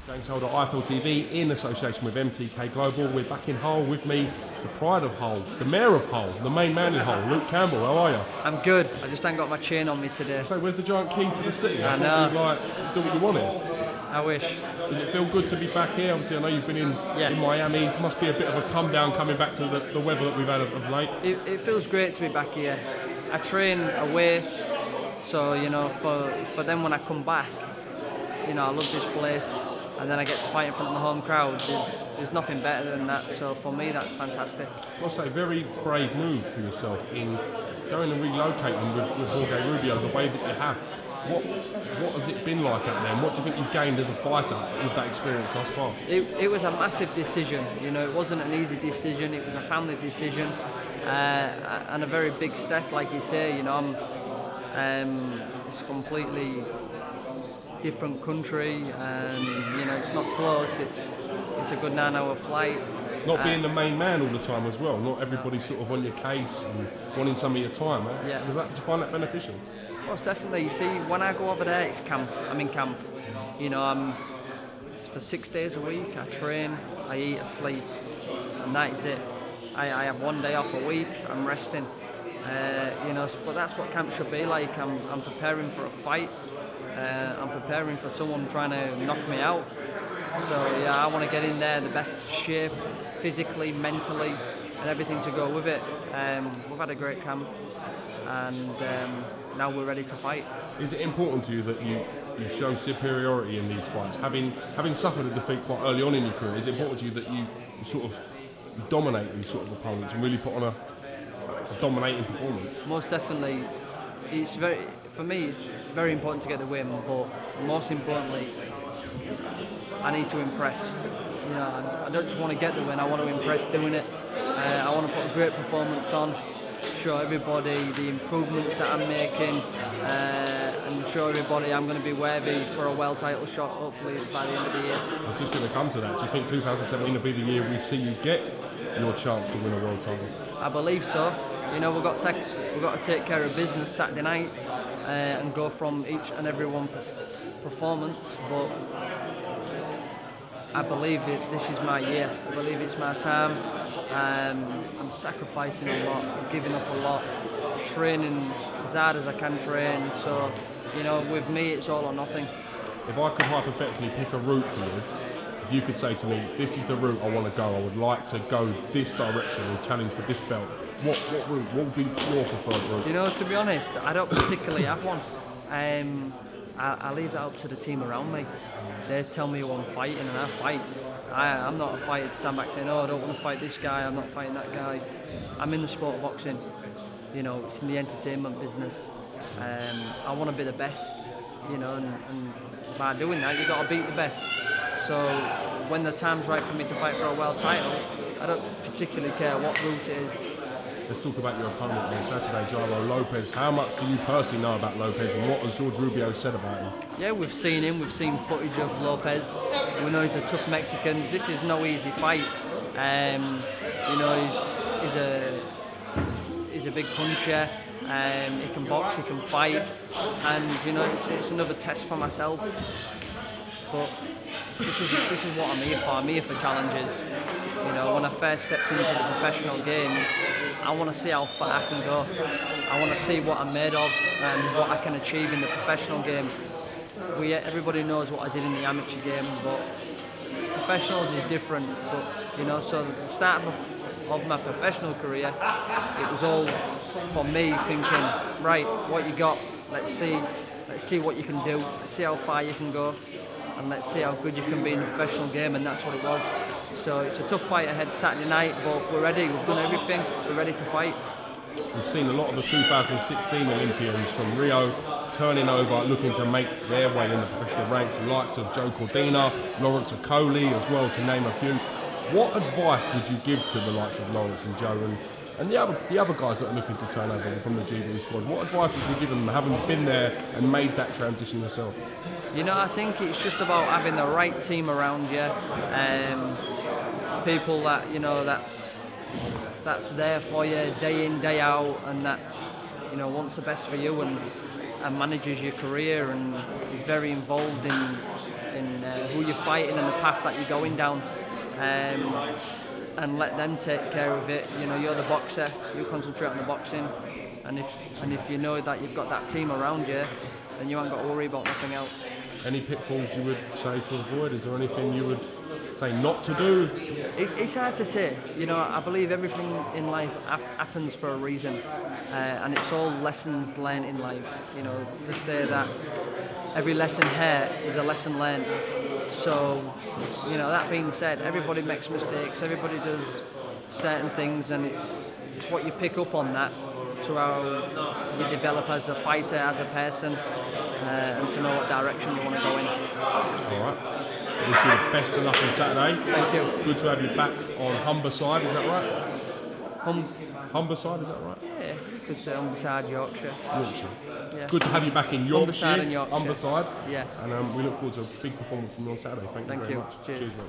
James Holder, IFL TV, in association with MTK Global. We're back in Hull. With me, the pride of Hull, the mayor of Hull, the main man in Hull, Luke Campbell. How are you? I'm good. I just ain't got my chain on me today. So where's the giant key to the city? I know. You do what you want here. I wish. Does it feel good to be back here? Obviously, I know you've been in Miami. It must be a bit of a come down coming back to the weather that we've had of late. It feels great to be back here. I train away, so for them when I come back, I love this place. And then I get to fight in front of the home crowd. There's nothing better than that. So for me, that's fantastic. I must say, very brave move for yourself in going and relocating with Jorge Rubio the way that you have. What has it been like out there? And what do you think you've gained as a fighter with that experience thus far? It was a massive decision. It wasn't an easy decision. It was a family decision, and a very big step, like you say. It's completely different country, and it's not close. It's a good 9-hour flight. Not being the main man all the time as well. Not everybody's sort of on your case and wanting some of your time. Eh? Yeah. Did you find that beneficial? Most definitely. You see, when I go over there, it's camp. I'm in camp. I'm for 6 days a week. I train, I eat, I sleep, and that is it. I have 1 day off a week. I'm resting. But that's what camp should be like. I'm preparing for a fight. I'm preparing for someone trying to knock me out. So I want to get in there the best shape, physically, mentally, and everything to go with it. We've had a great camp, and now we're ready to fight. Is it important to you that you show superiority in these fights? Having suffered a defeat quite early on in your career, is it important to you that you sort of dominate these sort of opponents and really put on a dominating performance? Most definitely. For me, it's very important to get the win, but most importantly, I need to impress. I don't just want to get the win, I want to impress doing it. I want to put a great performance on, show everybody the improvements that I'm making, and show everybody I'm going to be worthy for a world title shot, hopefully by the end of the year. I was just going to come to that. Do you think 2017 will be the year we see you get your chance to win a world title? I believe so. We've got to take care of business Saturday night and go from each and every one performance. But I believe this is my year. I believe it's my time. I'm sacrificing a lot, I'm giving up a lot, training as hard as I can train. So, with me, it's all or nothing. If I could hypothetically pick a route for you, if you could say to me, this is the route I want to go, I would like to go this direction and challenge for this belt, what route? What would be your preferred route? To be honest, I don't particularly have one. I leave that up to the team around me. They tell me who I'm fighting and I fight. I'm not a fighter to stand back saying, I don't want to fight this guy, I'm not fighting that guy. I'm in the sport of boxing. It's in the entertainment business. I want to be the best, and by doing that, you've got to beat the best. So when the time's right for me to fight for a world title, I don't particularly care what route it is. Let's talk about your opponent on Saturday, Jairo Lopez. How much do you personally know about Lopez, and what has Jorge Rubio said about him? Yeah, we've seen him. We've seen footage of Lopez. We know he's a tough Mexican. This is no easy fight. He's a big puncher. He can box. He can fight. And it's another test for myself. But this is what I'm here for. I'm here for challenges. When I first stepped into the professional games, I want to see how far I can go. I want to see what I'm made of and what I can achieve in the professional game. Everybody knows what I did in the amateur game, but professionals is different. But so the start of my professional career, it was all for me thinking, right, what you got? Let's see what you can do. Let's see how far you can go. And let's see how good you can be in the professional game, and that's what it was. So it's a tough fight ahead Saturday night, but we're ready, we've done everything, we're ready to fight. We've seen a lot of the 2016 Olympians from Rio turning over, looking to make their way in the professional ranks, the likes of Joe Cordina, Lawrence Okoli as well, to name a few. What advice would you give to the likes of Lawrence and Joe and the other guys that are looking to turn over from the GB squad? What advice would you give them, having been there and made that transition yourself? I think it's just about having the right team around you, people that that's there for you day in, day out, and that's wants the best for you and manages your career and is very involved in who you're fighting and the path that you're going down, and let them take care of it. You know, you're the boxer, you concentrate on the boxing, and if you know that you've got that team around you, then you ain't got to worry about nothing else. Any pitfalls you would say to avoid? Is there anything you would say not to do? It's hard to say. You know, I believe everything in life happens for a reason, and it's all lessons learned in life. You know, they say that every lesson here is a lesson learned. So, you know, that being said, everybody makes mistakes, everybody does certain things, and it's what you pick up on that to how you develop as a fighter, as a person, and to know what direction you want to go in. All right. Wish you the best of luck on Saturday. Thank you. Good to have you back on Humberside, is that right? Humberside, is that right? Yeah, you could say Humberside, Yorkshire. Yorkshire. Yeah. Good to have you back in Yorkshire. Humberside and Yorkshire. Humberside. Yeah. And we look forward to a big performance from you on Saturday. Thank you very much. Cheers. Mate.